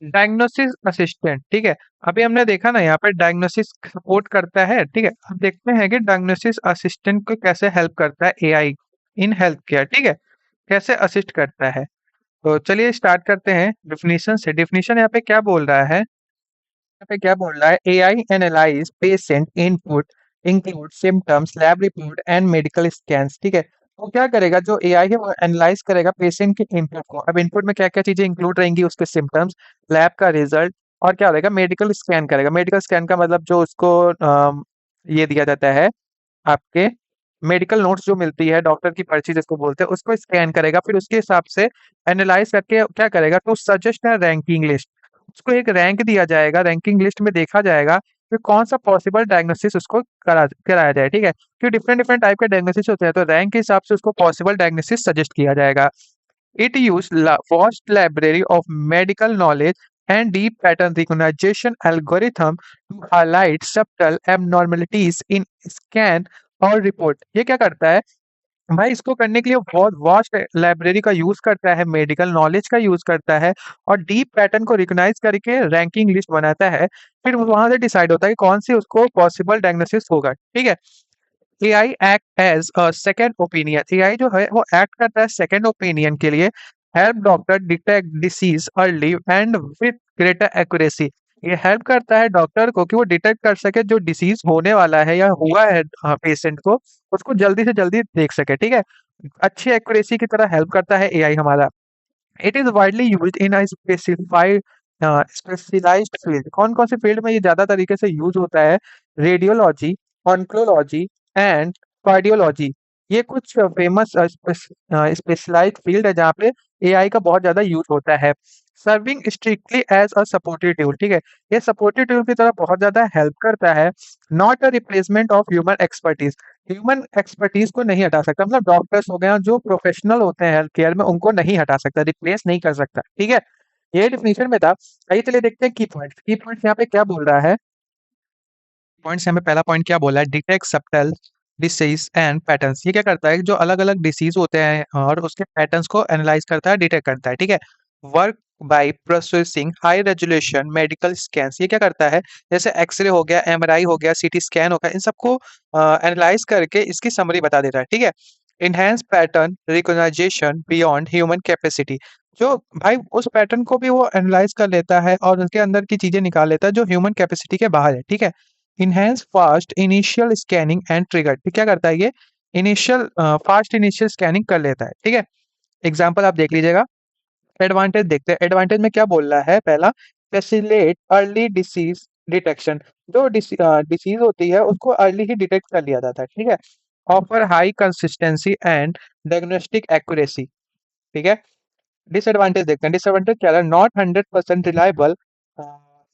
Diagnosis assistant, ठीक है। अभी हमने देखा ना यहाँ पे डायग्नोसिस सपोर्ट करता है, ठीक है। अब देखते हैं कि डायग्नोसिस असिस्टेंट को कैसे हेल्प करता है एआई इन हेल्थ केयर, ठीक है। कैसे असिस्ट करता है। तो चलिए स्टार्ट करते हैं डिफिनीशन से। डिफिनीशन यहाँ पे क्या बोल रहा है, यहाँ पे क्या बोल रहा है, AI analyse patient input include symptoms lab report and medical scans, ठीक है। वो क्या करेगा, जो एआई है वो एनालाइज करेगा पेशेंट के इनपुट को। अब इनपुट में क्या क्या चीजें इंक्लूड रहेंगी, उसके सिम्टम्स, लैब का रिजल्ट, और क्या रहेगा, मेडिकल स्कैन करेगा। मेडिकल स्कैन का मतलब जो उसको ये दिया जाता है, आपके मेडिकल नोट्स जो मिलती है, डॉक्टर की पर्ची जिसको बोलते हैं, उसको स्कैन करेगा। फिर उसके हिसाब से एनालाइज करके क्या करेगा, टू सजेस्ट है रैंकिंग लिस्ट। उसको एक रैंक दिया जाएगा, रैंकिंग लिस्ट में देखा जाएगा कि कौन सा पॉसिबल डायग्नोसिस उसको कराया जाए, ठीक है। कि डिफरेंट डिफरेंट टाइप के डायग्नोसिस होते हैं, तो रैंक के हिसाब से उसको पॉसिबल डायग्नोसिस सजेस्ट किया जाएगा। It used vast library of medical knowledge and deep pattern recognition algorithm to highlight subtle abnormalities in scan और रिपोर्ट। ये क्या करता है भाई, इसको करने के लिए बहुत वास्ट लाइब्रेरी का यूज करता है, मेडिकल नॉलेज का यूज करता है, और डीप पैटर्न को रिकॉग्नाइज करके रैंकिंग लिस्ट बनाता है। फिर वहां से डिसाइड होता है कि कौन सी उसको पॉसिबल डायग्नोसिस होगा, ठीक है। AI act as a second opinion. AI जो है वो एक्ट करता है सेकंड ओपिनियन के लिए। Help doctor detect disease early and with greater accuracy. ये हेल्प करता है डॉक्टर को कि वो डिटेक्ट कर सके जो डिसीज होने वाला है या हुआ है पेशेंट को, उसको जल्दी से जल्दी देख सके, ठीक है। अच्छी एक्यूरेसी की तरह हेल्प करता है एआई हमारा। It is widely used in a specified specialised field. कौन कौन से फील्ड में ये ज्यादा तरीके से यूज होता है, रेडियोलॉजी, ऑन्कोलॉजी एंड कार्डियोलॉजी। ये कुछ फेमस स्पेशलाइज्ड फील्ड है जहाँ पे एआई का बहुत ज्यादा यूज होता है। Serving strictly as a supportive tool, ठीक है। ये सपोर्टिव टूल की तरह बहुत ज्यादा हेल्प करता है, not a replacement of human expertise. Human expertise को नहीं हटा सकता, मतलब डॉक्टर्स हो गए जो प्रोफेशनल होते हैं हेल्थ केयर में, उनको नहीं हटा सकता, रिप्लेस नहीं कर सकता, ठीक है। ये डिफिनीशन में था। आइए चलिए देखते हैं की पॉइंट्स। की पॉइंट्स यहाँ पे क्या बोल रहा है। पॉइंट्स हमें पहला पॉइंट क्या बोला है, detect subtle disease and patterns. ये क्या करता है, जो अलग अलग डिसीज होते हैं और उसके पैटर्न्स को एनालाइज करता है, डिटेक्ट करता है, ठीक है। Work by processing high resolution medical scans. ये क्या करता है, जैसे एक्सरे हो गया, एमआरआई हो गया, सीटी स्कैन हो गया, इन सबको एनालाइज करके इसकी समरी बता देता है, ठीक है। Enhance pattern recognisation beyond human capacity. जो भाई उस पैटर्न को भी वो एनालाइज कर लेता है और उसके अंदर की चीजें निकाल लेता है जो ह्यूमन कैपेसिटी के बाहर है, ठीक है। Enhance fast initial scanning and trigger. क्या करता है ये, इनिशियल फास्ट इनिशियल स्कैनिंग कर लेता है, ठीक है। एग्जांपल आप देख लीजिएगा। एडवांटेज देखते हैं, एडवांटेज में क्या बोल रहा है, पहला, फैसिलिटेट अर्ली डिसीज डिटेक्शन। जो डिसीज होती है उसको अर्ली ही डिटेक्ट कर लिया जाता है, ठीक है। Offer high consistency and diagnostic accuracy, ठीक है। डिसएडवांटेज देखते हैं। डिसएडवांटेज क्या है, नॉट 100% रिलायबल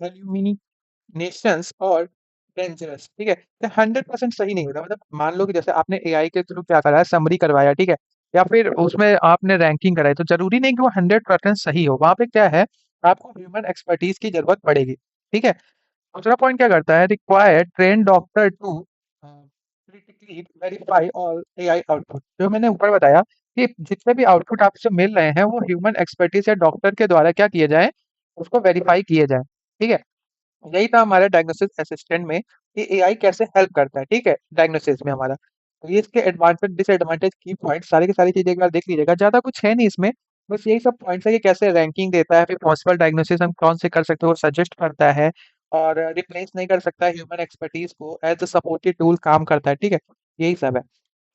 नेशंस और डेंजरस, ठीक है। तो 100% सही नहीं होता, मतलब मान लो कि जैसे आपने एआई के थ्रू क्या करा है, समरी करवाया, ठीक है, या फिर उसमें आपने रैंकिंग कराई, तो जरूरी नहीं कि वो 100% सही हो। वहां पे क्या है, आपको ह्यूमन एक्सपर्टीज की जरूरत पड़ेगी, ठीक है। दूसरा पॉइंट क्या करता है, required train doctor to critically verify all AI output. जो मैंने ऊपर बताया कि जितने भी आउटपुट आपसे मिल रहे हैं वो ह्यूमन एक्सपर्टीज या डॉक्टर के द्वारा क्या किए जाए, उसको वेरीफाई किए जाए, ठीक है। यही था हमारा डायग्नोसिस असिस्टेंट में कि एआई कैसे हेल्प करता है, ठीक है, डायग्नोसिस में हमारा। तो ये इसके एडवांटेज डिसएडवांटेज की पॉइंट सारी की सारी चीजें एक बार देख लीजिएगा, ज्यादा कुछ है नहीं इसमें। बस यही सब पॉइंट्स है कि कैसे रैंकिंग देता है, फिर पॉसिबल डायग्नोसिस हम कौन से कर सकते हैं वो सजेस्ट करता है, और रिप्लेस नहीं कर सकता ह्यूमन एक्सपर्टीज को, एज अ सपोर्टिव टूल काम करता है, ठीक है। यही सब है।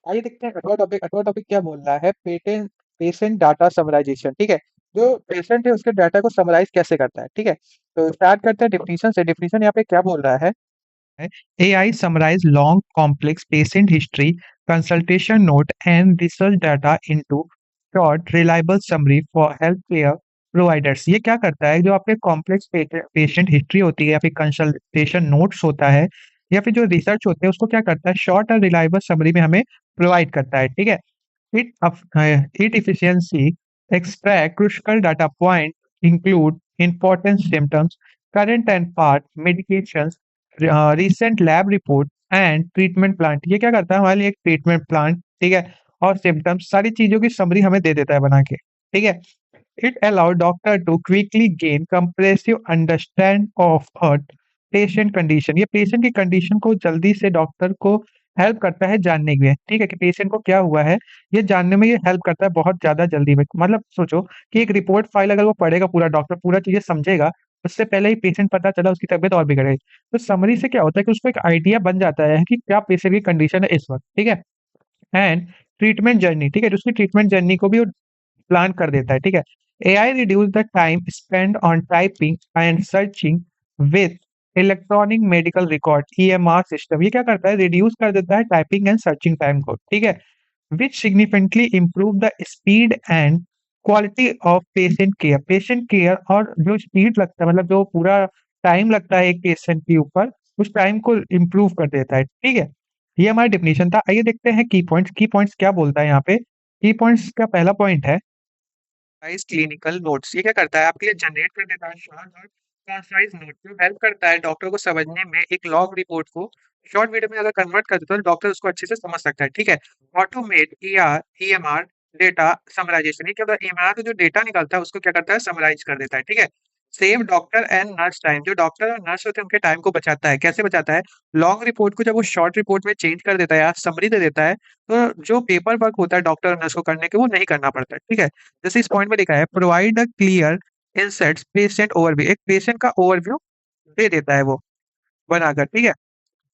आइए देखते हैं अगला टॉपिक। अगला टॉपिक क्या बोल रहा है, पेशेंट डाटा समराइजेशन, ठीक है। जो पेशेंट है उसके डाटा को समराइज कैसे करता है, ठीक है। तो स्टार्ट करते हैं डिफिनीशन से। डिफिनीशन यहाँ पे क्या बोल रहा है, AI summarize long complex patient history, consultation note and research data into short reliable summary for healthcare providers। ये क्या करता है, जो आपके कॉम्प्लेक्स पेशेंट हिस्ट्री होती है या फिर कंसल्टेशन नोट्स होता है या फिर जो रिसर्च होते हैं, उसको क्या करता है, शॉर्ट और रिलायबल समरी में हमें प्रोवाइड करता है, ठीक है। It efficiency extract crucial data point include important symptoms, current and past medications, recent lab report and treatment plan. ये क्या करता है, हमारे लिए एक ट्रीटमेंट प्लान, ठीक है, और सिम्टम्स, सारी चीजों की समरी हमें दे देता है बना के, ठीक है। It allowed doctor to quickly gain comprehensive understand of a patient condition. ये पेशेंट की कंडीशन को जल्दी से डॉक्टर को हेल्प करता है जानने में, ठीक है? कि पेशेंट को क्या हुआ है, ये जानने में ये हेल्प करता है बहुत ज़्यादा जल्दी में। मतलब सोचो कि एक रिपोर्ट फाइल अगर वो पढ़ेगा पूरा डॉक्टर पूरा चीज़ें समझेगा, उससे पहले ही पेशेंट पता चला उसकी तबीयत और बिगड़ गई। तो समरी से क्या होता है कि उसको एक आइडिया बन जाता है कि क्या पेशेंट की कंडीशन है इस वक़्त, ठीक है? एंड ट्रीटमेंट जर्नी, ठीक है? उसकी ट्रीटमेंट जर्नी को भी वो प्लान कर देता है, ठीक है? AI reduce the time spent on typing and searching with electronic medical record EMR system. ये क्या करता है? रिड्यूस कर देता है टाइपिंग एंड सर्चिंग टाइम को, ठीक है? Which significantly improve the speed and quality of patient care. Patient care और जो स्पीड लगता है मतलब जो पूरा टाइम लगता है एक पेशेंट के ऊपर, उस टाइम को इम्प्रूव कर देता है, ठीक है? ये हमारा डेफिनिशन था। आइए देखते हैं की पॉइंट्स। की पॉइंट्स क्या बोलता है यहाँ पे? की पॉइंट्स का पहला पॉइंट है कंसाइज़ क्लिनिकल नोट्स। ये क्या करता है आपके लिए जनरेट कर देता है शॉर्ट और कंसाइज़ नोट जो हेल्प करता है डॉक्टर को समझने में एक लॉन्ग रिपोर्ट को शॉर्ट वीडियो में अगर कन्वर्ट कर देता है तो डॉक्टर उसको अच्छे से समझ सकता है, ठीक है? Automate ER, EMR data summarisation. ये क्या होता है ईएमआर से जो डेटा निकलता है उसको क्या करता है समराइज़ कर देता है, ठीक है? Save doctor and nurse time. जो डॉक्टर और नर्स होते हैं उनके टाइम को बचाता है। कैसे बचाता है? लॉन्ग रिपोर्ट को जब वो शॉर्ट रिपोर्ट में चेंज कर देता है या समरी दे देता है, तो जो पेपर वर्क होता है डॉक्टर और नर्स को करने के वो नहीं करना पड़ता है, ठीक है? जैसे इस पॉइंट में लिखा है provide a clear insights patient overview. एक पेशेंट का ओवरव्यू दे देता है वो बनाकर, ठीक है?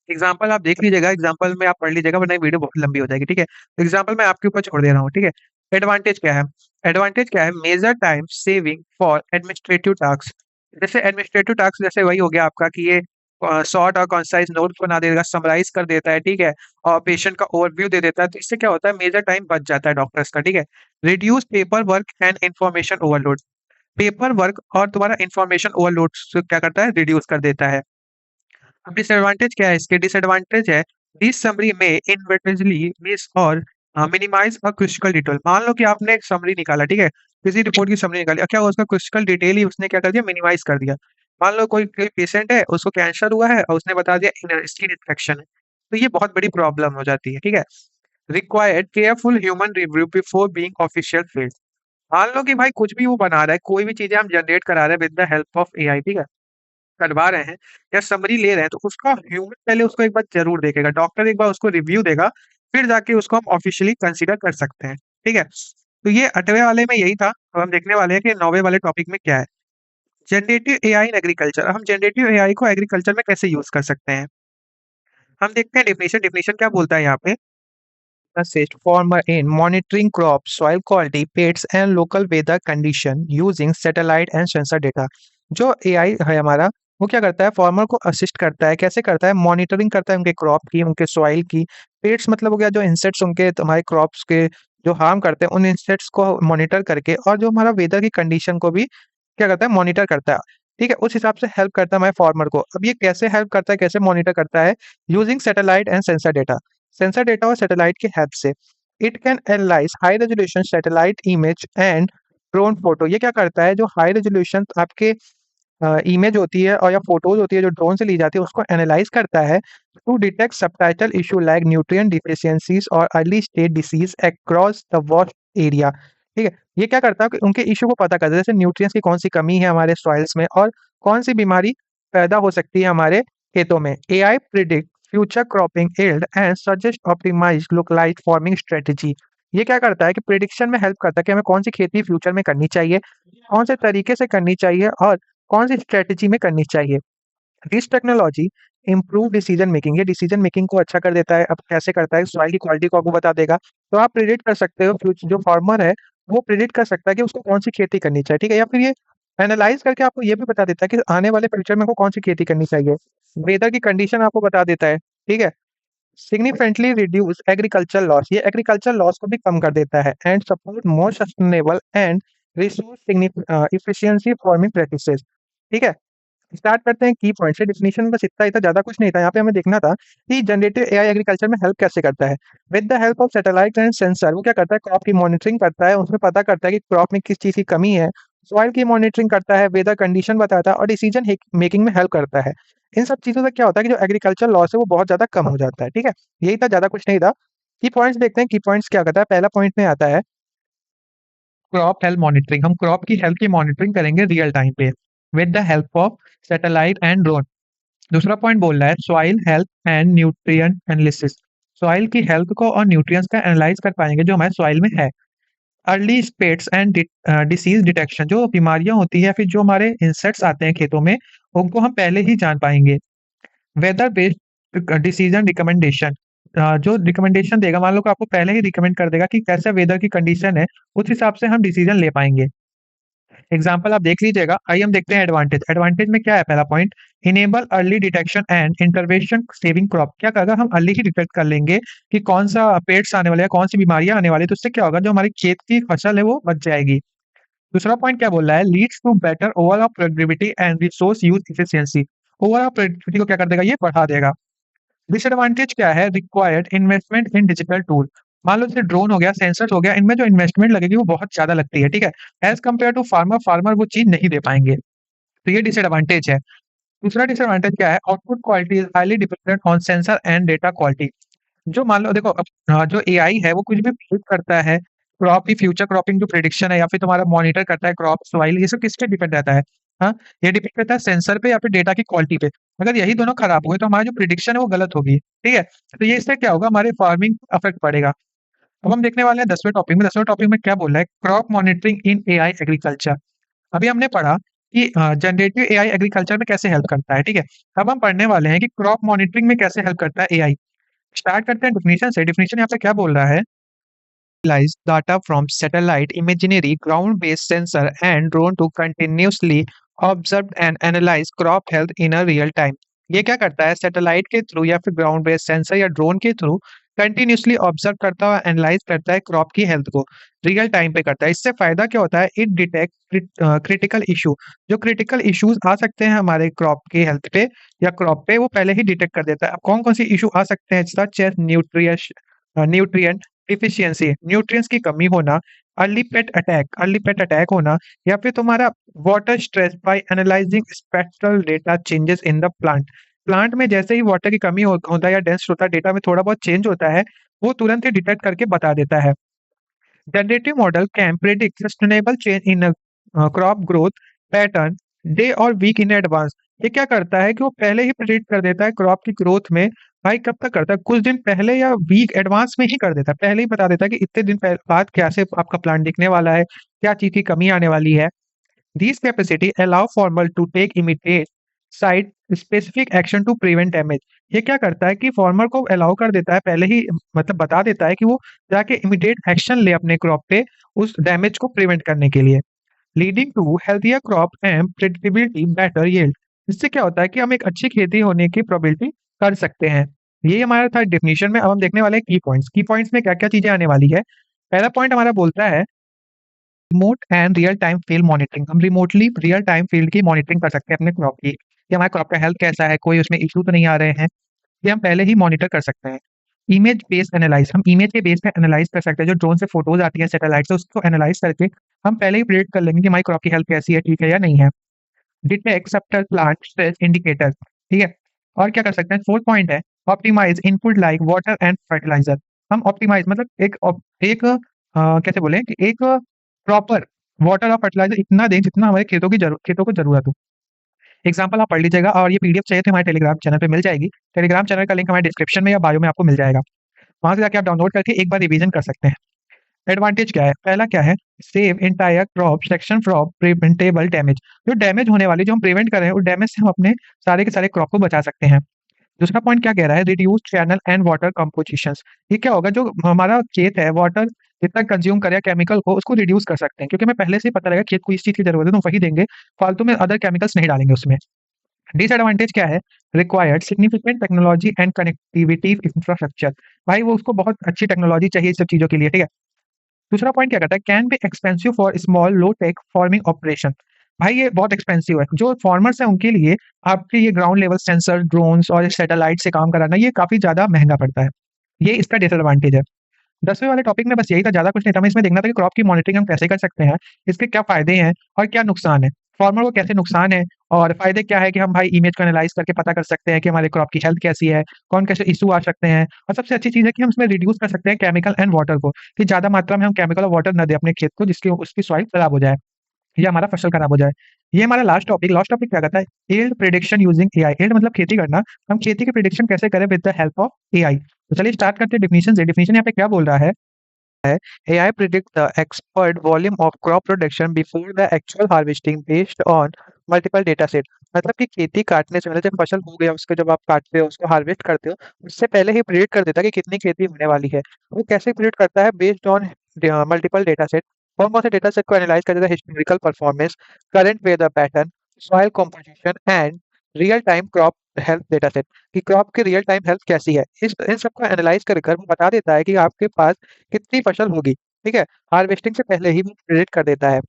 एग्जांपल आप देख लीजिएगा, एग्जांपल में आप पढ़ लीजिएगा वरना ये वीडियो बहुत लंबी हो जाएगी, ठीक है? एग्जांपल मैं आपके ऊपर छोड़ दे रहा हूँ, ठीक है? एडवांटेज क्या है? एडवांटेज क्या है? Major time saving for administrative task. जैसे एडमिनिस्ट्रेटिव टास्क जैसे वही हो गया आपका कि ये शॉर्ट और कंसाइज़ नोट्स बना देगा, समराइज़ कर देता है, ठीक है? और पेशेंट का ओवरव्यू दे देता है, तो इससे क्या होता है मेजर टाइम बच जाता है डॉक्टर्स का, ठीक है? Reduce paper work and information overload. Paper work और तुम्हारा इन्फॉर्मेशन ओवरलोड से क्या करता है? रिड्यूस कर देता है। अब डिसएडवांटेज क्या है इसके? डिसएडवांटेज है दिस समरी में इनएडवर्टेंटली मिस और मिनिमाइज अ क्रिटिकल डिटेल। मान लो कि आपने एक समरी निकाला, ठीक है? किसी रिपोर्ट की समरी निकाली, अब क्या हुआ उसका क्रिटिकल डिटेल ही उसने क्या कर दिया मिनिमाइज कर दिया। मान लो कोई कोई पेशेंट है, उसको कैंसर हुआ है और उसने बता दिया स्किन इन्फेक्शन है, तो ये बहुत बड़ी प्रॉब्लम हो जाती है, ठीक है? Required careful human review before being official phase. मान लो कि भाई कुछ भी वो बना रहा है, कोई भी चीजें हम जनरेट करा रहे हैं with the help of AI, ठीक है? करवा रहे हैं या समरी ले रहे हैं तो उसका ह्यूमन पहले उसको एक बार ज़रूर देखेगा, डॉक्टर एक बार उसको रिव्यू देगा, फिर जाके उसको हम ऑफ़िशियली कंसीडर कर सकते हैं, ठीक है? तो ये 8वें वाले में यही था, अब हम देखने वाले हैं कि 9वें वाले टॉपिक में क्या है। Generative AI in agriculture. हम जनरेटिव एआई को एग्रीकल्चर में कैसे यूज़ कर सकते हैं? हम देखते हैं डेफिनिशन, डेफिनिशन क्या बोलता है यहाँ पे? Assist farmer in monitoring crops, soil quality, pests and local weather condition using satellite and sensor data। जो एआई है हमारा वो क्या करता है फार्मर को असिस्ट करता है। कैसे करता है? मॉनिटरिंग करता है उनके क्रॉप की, उनके सॉइल की। पेट्स मतलब हो गया जो इंसेक्ट्स उनके तुम्हारे क्रॉप्स के जो हार्म करते हैं उन इंसेक्ट्स को मॉनिटर करके और जो हमारा वेदर की कंडीशन को भी क्या करता है मॉनिटर करता है। ठीक है? उस हिसाब से हेल्प करता है हमारे फार्मर को। अब ये कैसे हेल्प करता है, कैसे मॉनिटर करता है? Using satellite and sensor data. Sensor data और सैटेलाइट की हेल्प से it can analyse high resolution satellite image and drone photo. ये क्या करता है? जो हाई रेजोल्यूशन आपके इमेज होती है और या फोटोज होती है जो ड्रोन से ली जाती है उसको एनालाइज करता है to detect subtle issue like nutrient deficiencies और early stage disease across the vast area. ठीक है? ये क्या करता है कि उनके इशू को पता करता है, जैसे न्यूट्रिएंट्स की कौन सी कमी है हमारे सॉइल्स में और कौन सी बीमारी पैदा हो सकती है हमारे खेतों में। AI predict future cropping yield and suggest optimised localised farming strategy. ये क्या करता है कि प्रिडिक्शन में हेल्प करता है कि हमें कौन सी खेती फ्यूचर में करनी चाहिए, कौन से तरीके से करनी चाहिए और कौन सी स्ट्रेटजी में करनी चाहिए। This technology improve decision making. ये डिसीजन मेकिंग को अच्छा कर देता है। अब कैसे करता है? सॉइल की क्वालिटी को आपको बता देगा। तो आप प्रिडिक्ट कर सकते हो फ्यूचर जो फार्मर है वो प्रिडिक्ट कर सकता है कि उसको कौन सी खेती करनी चाहिए, ठीक है? या फिर ये एनालाइज करके आपको ये भी बता देता है कि आने वाले फ्यूचर में को कौन सी खेती करनी चाहिए। वेदर की कंडीशन आपको बता देता है, ठीक है? Significantly reduce agriculture loss. ये एग्रीकल्चर लॉस को भी कम कर देता है and support more sustainable and resource efficiency farming practices. ठीक है? स्टार्ट करते हैं की पॉइंट से। डेफिनिशन बस इतना ही था, ज्यादा कुछ नहीं था। यहाँ पे हमें देखना था कि जनरेटिव एआई एग्रीकल्चर में हेल्प कैसे करता है। With the help of satellite and sensor वो क्या करता है? क्रॉप की मॉनिटरिंग करता है, उसमें पता करता है कि क्रॉप में किस चीज की कमी है। सॉइल की मॉनिटरिंग करता है, वेदर कंडीशन बताता है और डिसीजन मेकिंग में हेल्प करता है। इन सब चीजों से क्या होता है कि जो एग्रीकल्चर लॉस है वो बहुत ज्यादा कम हो जाता है। ठीक है? यही था, ज्यादा कुछ नहीं था। की पॉइंट्स देखते हैं। की पॉइंट्स क्या करता है? पहला पॉइंट में आता है क्रॉप हेल्थ मॉनिटरिंग, हम क्रॉप की हेल्थ की मॉनिटरिंग करेंगे रियल टाइम पे with the help of satellite and drone. दूसरा पॉइंट बोल रहा है soil health and nutrient analysis, soil की हेल्थ को और न्यूट्रिएंट्स का एनालाइज कर पाएंगे जो हमारे सॉइल में है। Early spades and disease detection, जो बीमारियां होती है फिर जो हमारे इंसेक्ट्स आते हैं खेतों में उनको हम पहले ही जान पाएंगे। वेदर बेस्ड डिसीजन रिकमेंडेशन, जो रिकमेंडेशन देगा, मान लो कि आपको पहले ही रिकमेंड कर देगा कि कैसा वेदर की कंडीशन है, उस हिसाब से हम डिसीजन ले पाएंगे। एग्जाम्पल आप देख लीजिएगा। आइए हम देखते हैं एडवांटेज। एडवांटेज में क्या है, पहला point, enable early detection and intervention saving crop. क्या करेगा, हम अर्ली ही डिटेक्ट कर लेंगे कि कौन सा पेट्स आने वाले हैं, कौन सी बीमारियां आने वाली है, तो उससे क्या होगा, जो हमारी खेत की फसल है वो बच जाएगी। दूसरा पॉइंट क्या बोल रहा है, leads to better overall productivity and resource use efficiency. Overall productivity को क्या कर देगा, ये बढ़ा देगा। डिसएडवांटेज क्या है, रिक्वायर्ड इन्वेस्टमेंट इन डिजिटल टूल। मान लो जैसे ड्रोन हो गया, सेंसर्स हो गया, इनमें जो इन्वेस्टमेंट लगेगी वो बहुत ज्यादा लगती है, ठीक है। As compare to farmer, farmer वो चीज नहीं दे पाएंगे, तो ये डिसएडवांटेज है। दूसरा डिसएडवांटेज क्या है, output quality is highly dependent on sensor and data quality. जो मान लो देखो अब जो एआई है वो कुछ भी प्रिडिक्ट करता है, क्रॉप की फ्यूचर क्रॉपिंग जो प्रिडिक्शन है या फिर तुम्हारा मॉनिटर करता है क्रॉप सॉइल, ये सब किस पे डिपेंड रहता है। हाँ, ये डिपेंड करता है सेंसर पे या फिर डेटा की क्वालिटी पे। अगर यही दोनों खराब हुए तो हमारा जो प्रिडिक्शन है वो गलत होगी, ठीक है। तो ये इससे क्या होगा, हमारे फार्मिंग अफेक्ट पड़ेगा। अब हम देखने वाले हैं 10वें टॉपिक में। 10वें टॉपिक में क्या बोल रहा है, क्रॉप मॉनिटरिंग इन एआई एग्रीकल्चर। अभी हमने पढ़ा कि जनरेटिव एआई एग्रीकल्चर में कैसे हेल्प करता है, ठीक है। अब हम पढ़ने वाले हैं कि क्रॉप मॉनिटरिंग में कैसे हेल्प करता है एआई। स्टार्ट करते हैं डेफिनेशन से। डेफिनेशन यहाँ पे क्या बोल रहा है, utilize data from satellite imagery, ground-based sensor, and drone to continuously observe and analyze crop health in a real time। ये क्या करता है, सैटेलाइट के थ्रू या फिर ग्राउंड बेस्ड सेंसर या ड्रोन के थ्रू कंटिन्यूसली ऑब्जर्व करता है, एनालाइज करता है क्रॉप की हेल्थ को, रियल टाइम पे करता है। इससे फायदा क्या होता है, इट डिटेक्ट क्रिटिकल इशू। जो क्रिटिकल इश्यूज आ सकते हैं हमारे क्रॉप की हेल्थ पे या क्रॉप पे, वो पहले ही डिटेक्ट कर देता है। अब कौन कौन सी इशू आ सकते हैं, such as nutrient deficiency, nutrients की कमी होना, अर्ली पेट अटैक होना, या फिर तुम्हारा water stress by analysing spectral data changes in the plant. Plant में जैसे ही वाटर की कमी होता है या डेंस होता है, डेटा में थोड़ा बहुत चेंज होता है, वो तुरंत ही डिटेक्ट करके बता देता है। Generative model can predict sustainable change in crop growth pattern day और वीक इन एडवांस। ये क्या करता है कि वो पहले ही प्रेडिक्ट कर देता है क्रॉप की ग्रोथ में। भाई कब तक करता है, कुछ दिन पहले या वीक एडवांस में ही कर देता है, पहले ही बता देता है कि इतने दिन बाद कैसे आपका प्लांट दिखने वाला है, क्या चीज की कमी आने वाली है। These capacity allow farmer to take immediate site specific action to prevent damage। ये क्या करता है कि फार्मर को अलाउ कर देता है, पहले ही मतलब बता देता है कि वो जाके इमीडिएट एक्शन ले अपने क्रॉप पे उस डैमेज को प्रिवेंट करने के लिए। Leading to healthier crop and predictability better yield. इससे क्या होता है कि हम एक अच्छी खेती होने की प्रोबेबिलिटी कर सकते हैं। ये हमारा था डेफिनेशन में। अब हम देखने वाले हैं की पॉइंट्स। की पॉइंट्स में क्या क्या चीजें आने वाली है। पहला पॉइंट हमारा बोलता है remote and real time field monitoring. हम रिमोटली रियल टाइम फील्ड की मॉनिटरिंग कर सकते हैं अपने क्रॉप की, कि हमारे क्रॉप का हेल्थ कैसा है, कोई उसमें इशू तो नहीं आ रहे हैं, ये हम पहले ही मॉनिटर कर सकते हैं। इमेज बेस्ड एनालाइज, हम इमेज के बेस पे एनालाइज कर सकते हैं, जो ड्रोन से फोटोज आती है सैटेलाइट से, उसको एनालाइज करके हम पहले ही प्रेडिक्ट कर लेंगे कि हमारी क्रॉप की हेल्थ कैसी है, ठीक है या नहीं है। Detect subtle plant stress indicator, ठीक है। और क्या कर सकते हैं, फोर्थ पॉइंट है optimise input like water and fertiliser. हम ऑप्टिमाइज मतलब एक कैसे बोले कि एक प्रॉपर वाटर और फर्टिलाइजर इतना दें जितना हमारे खेतों को जरूरत हो। एग्जाम्पल आप पढ़ लीजिएगा, और ये पीडीएफ चाहिए तो हमारे टेलीग्राम चैनल पे मिल जाएगी। टेलीग्राम चैनल का लिंक हमारे डिस्क्रिप्शन में या बायो में आपको मिल जाएगा, वहां से जाके आप डाउनलोड करके एक बार रिवीजन कर सकते हैं। एडवांटेज क्या है, पहला क्या है, save entire crop section from preventable damage. जो डैमेज होने वाली, जो हम प्रिवेंट कर रहे हैं, उस डैमेज से हम अपने सारे के सारे क्रॉप को बचा सकते हैं। दूसरा पॉइंट क्या कह रहा है, reduce channel and water compositions. ये क्या होगा, जो हमारा खेत है वाटर जितना कंज्यूम करे केमिकल को, उसको रिड्यूस कर सकते हैं, क्योंकि हमें पहले से ही पता लगा खेत को इस चीज की जरूरत है तो हम वही देंगे, फालतू में अदर केमिकल्स नहीं डालेंगे उसमें। डिसएडवांटेज क्या है, required significant technology and connectivity infrastructure. भाई वो उसको बहुत अच्छी टेक्नोलॉजी चाहिए इस सब चीजों के लिए, ठीक है। दूसरा पॉइंट क्या कहता है, can be expensive for small low tech farming operation. भाई ये बहुत एक्सपेंसिव है, जो फार्मर्स है उनके लिए आपके ये ग्राउंड लेवल सेंसर ड्रोन्स और सैटेलाइट से काम कराना ये काफी ज्यादा महंगा पड़ता है, ये इसका डिसएडवांटेज है। 10वें वाले टॉपिक में बस यही था, ज्यादा कुछ नहीं था। हमें इसमें देखना था कि क्रॉप की मॉनिटरिंग हम कैसे कर सकते हैं, इसके क्या फायदे हैं और क्या नुकसान है, फार्मर को कैसे नुकसान है और फायदे क्या है कि हम भाई इमेज को एनालाइज करके पता कर सकते हैं कि हमारे क्रॉप की हेल्थ कैसी है, कौन कैसे इशू आ सकते हैं। और सबसे अच्छी चीज़ है कि हम इसमें रिड्यूस कर सकते हैं केमिकल एंड वाटर को, कि ज़्यादा मात्रा में हम केमिकल और वाटर ना दें अपने खेत को, जिसकी उसकी सॉइल खराब हो जाए या हमारा फसल खराब हो जाए। ये हमारा लास्ट टॉपिक क्या कहता है? Yield prediction using AI. Yield मतलब खेती करना। हम खेती की प्रिडिक्शन कैसे करें with the help of AI. तो चलिए स्टार्ट करते हैं डेफिनेशन से। डेफिनेशन यहाँ पे क्या बोल रहा है? AI predict the expert volume of crop production before the actual harvesting based on multiple data set। मतलब कि खेती काटने से पहले, जब फसल हो गया उसके जब आप काटते हो, उसको हार्वेस्ट करते हो, उससे पहले ही प्रिडिक्ट कर देता है कि कितनी खेती होने वाली है। वो कैसे प्रिडिक्ट करता है? Based on multiple data set. कौन कौन से डेटा सेट को एनालाइज कर देता है? Historical performance, current weather pattern, soil composition and real time crop health data set, कि क्रॉप की रियल टाइम हेल्थ कैसी है। इन सबको एनालाइज कर कर वो बता देता है कि आपके पास कितनी फसल होगी। ठीक है, हार्वेस्टिंग से पहले ही वो प्रेडिक्ट कर देता है।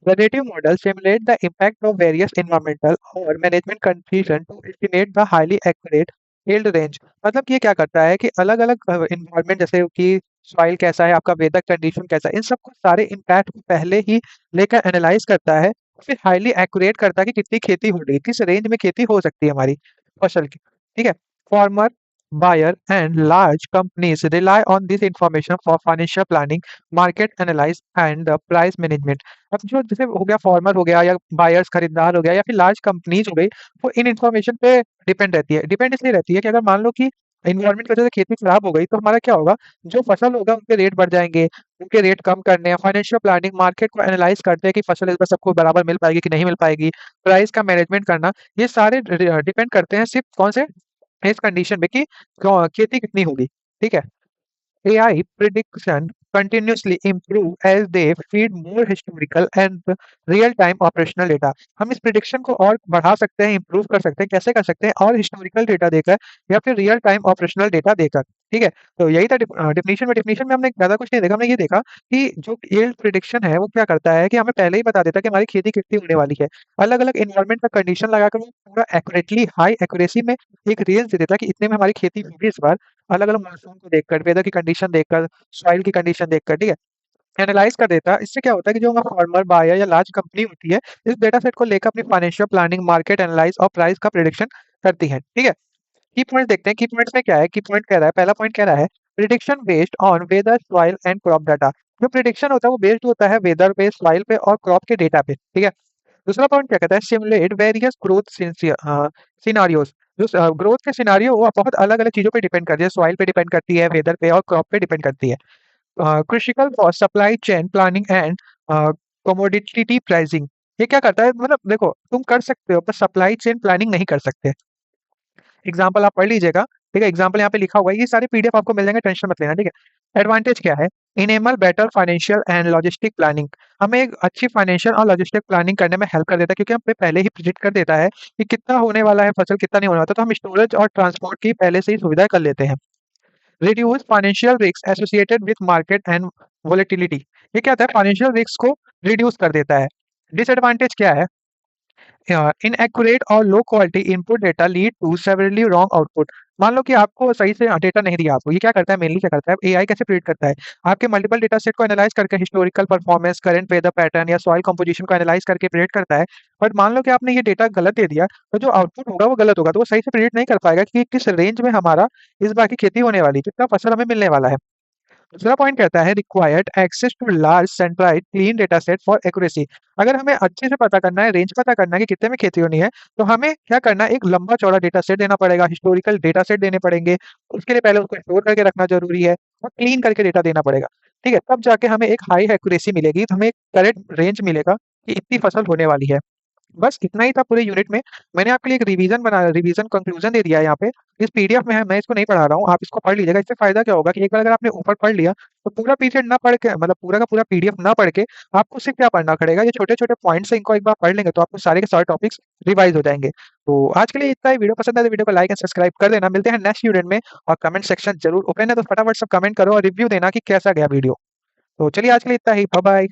Predictive models simulate the impact of various environmental और management conditions to estimate the highly accurate yield range। मतलब कि ये क्या करता है कि अलग-अलग environment, जैसे कि सॉइल कैसा है, आपका वेदर कंडीशन कैसा है, इन सबको सारे इम्पैक्ट को पहले ही लेकर एनालाइज करता है, फिर हाईली एक्यूरेट करता है कि कितनी खेती हो रही है, किस रेंज में खेती हो सकती है हमारी फसल की। ठीक है, farmer, buyer and large companies rely on this information for financial planning, market analysis and price management। अब जो जैसे हो गया फार्मर हो गया या बायर्स खरीदार हो गया या फिर लार्ज कंपनीज हो गई, वो इन इन्फॉर्मेशन पे डिपेंड रहती है। डिपेंड इसलिए रहती है कि अगर मान लो कि इन्वायरमेंट की वजह से खेती खराब हो गई, तो हमारा क्या होगा? जो फसल होगा उनके रेट बढ़ जाएंगे, उनके रेट कम करने हैं। फाइनेंशियल प्लानिंग, मार्केट को एनालाइज करते हैं कि फसल इस बार सबको बराबर मिल पाएगी कि नहीं मिल पाएगी। प्राइस का मैनेजमेंट करना, ये सारे डिपेंड करते हैं सिर्फ कौन से, इस कंडीशन में कि खेती कितनी होगी। ठीक है, AI prediction continuously improve as they feed more historical and real-time operational data। हम इस प्रिडिक्शन को और बढ़ा सकते हैं, इम्प्रूव कर सकते हैं। कैसे कर सकते हैं? और हिस्टोरिकल डेटा देकर या फिर रियल टाइम ऑपरेशनल डेटा देकर। ठीक है, तो यही था डेफिनेशन में। डेफिनेशन में हमने ज़्यादा कुछ नहीं देखा, हमने ये देखा कि जो यील्ड प्रिडिक्शन है वो क्या करता है कि हमें पहले ही बता देता है कि हमारी खेती कितनी होने वाली है। अलग-अलग एनवायरनमेंट का कंडीशन लगाकर वो पूरा एक्यूरेटली हाई एक्यूरेसी में एक रेंज दे देता है कि इतने में हमारी खेती होगी इस बार। अलग-अलग मॉनसून को देखकर, वेदर की कंडीशन देखकर, सॉइल की कंडीशन देखकर, ठीक है? एनालाइज़ कर देता है। इससे क्या होता है कि जो हमारा फार्मर, बायर या लार्ज कंपनी होती है, इस डेटा सेट को लेकर अपनी फाइनेंशियल प्लानिंग, मार्केट एनालाइज़ और प्राइस का प्रेडिक्शन करती है। ठीक है? की पॉइंट देखते हैं, की पॉइंट्स में क्या है? की पॉइंट कह रहा है, पहला पॉइंट कह रहा है prediction based on whether, soil and crop data. जो प्रिडिक्शन होता है वो बेस्ड होता है वेदर पे, सॉइल पे और क्रॉप के डेटा पे। ठीक है? दूसरा पॉइंट क्या कहता है? Simulate various growth scenarios. जो ग्रोथ के सिनारियो वो बहुत अलग-अलग चीज़ों पे डिपेंड करती है, सॉइल पे डिपेंड करती है, वेदर पे और क्रॉप पे डिपेंड करती है। Critical for supply chain planning and commodity pricing. ये क्या करता है? मतलब देखो, तुम कर सकते हो पर सप्लाई चेन प्लानिंग नहीं कर सकते। एग्जाम्पल आप पढ़ लीजिएगा। ठीक है, एग्जाम्पल यहाँ पे लिखा हुआ है, ये सारे पीडीएफ आपको मिल जाएंगे, टेंशन मत लेना। ठीक है, एडवांटेज क्या है? Enable better financial and logistic planning. हमें एक अच्छी फाइनेंशियल और लॉजिस्टिक प्लानिंग करने में हेल्प कर देता है, क्योंकि हमें पहले ही प्रिडिक्ट कर देता है कि कितना होने वाला है फसल, कितना नहीं होने वाला, तो हम स्टोरेज और ट्रांसपोर्ट की पहले से ही सुविधा कर लेते हैं। Reduce financial risk associated with market and volatility. ये क्या होता है? फाइनेंशियल रिस्क को रिड्यूस कर देता है। डिसएडवांटेज क्या है? इनएक्यूरेट और low quality input data lead to severely wrong output. मान लो कि आपको सही से डेटा नहीं दिया आपको, ये क्या करता है? मेनली क्या करता है? एआई कैसे प्रिडिक्ट करता है? आपके मल्टीपल डेटा सेट को एनालाइज करके historical performance, current weather pattern या सॉइल कंपोजिशन को एनालाइज करके प्रिडिक्ट करता है। बट मान लो कि आपने ये डेटा गलत दे दिया, तो जो आउटपुट होगा वो गलत होगा, तो वो सही से प्रिडिक्ट नहीं कर पाएगा कि किस रेंज में हमारा इस बार की खेती होने वाली है, कितना फसल हमें मिलने वाला है। दूसरा पॉइंट कहता है required access to large centralised clean data set for accuracy. अगर हमें अच्छे से पता करना है, रेंज पता करना है कि कितने में खेती होनी है, तो हमें क्या करना है? एक लंबा चौड़ा डेटा सेट देना पड़ेगा, हिस्टोरिकल डेटा सेट देने पड़ेंगे। उसके लिए पहले उसको स्टोर करके रखना जरूरी है और क्लीन करके डेटा देना पड़ेगा। ठीक है, तब जाके हमें एक हाई एक्यूरेसी मिलेगी, तो हमें एक करेक्ट रेंज मिलेगा कि इतनी फसल होने वाली है। बस इतना ही था पूरे यूनिट में। मैंने आपके लिए एक रिवीजन कंक्लूजन दे दिया है यहाँ पे। इस पीडीएफ में है, मैं इसको नहीं पढ़ा रहा हूँ, आप इसको पढ़ लीजिएगा। इससे फायदा क्या होगा कि एक बार अगर आपने ऊपर पढ़ लिया, तो पूरा पीरियड ना पढ़ के, मतलब पूरा का पूरा पीडीएफ ना पढ़ के आपको सिर्फ क्या पढ़ना पड़ेगा? ये छोटे-छोटे पॉइंट्स हैं, इनको एक बार पढ़ लेंगे तो आपको सारे के सारे टॉपिक्स रिवाइज हो जाएंगे। तो आज के लिए इतना ही। वीडियो पसंद है तो वीडियो को लाइक एंड सब्सक्राइब कर देना। मिलते हैं नेक्स्ट यूनिट में। और कमेंट सेक्शन जरूर ओपन है, तो फटाफट सब कमेंट करो और रिव्यू देना कि कैसा गया वीडियो। तो चलिए आज के लिए इतना ही। Bye bye.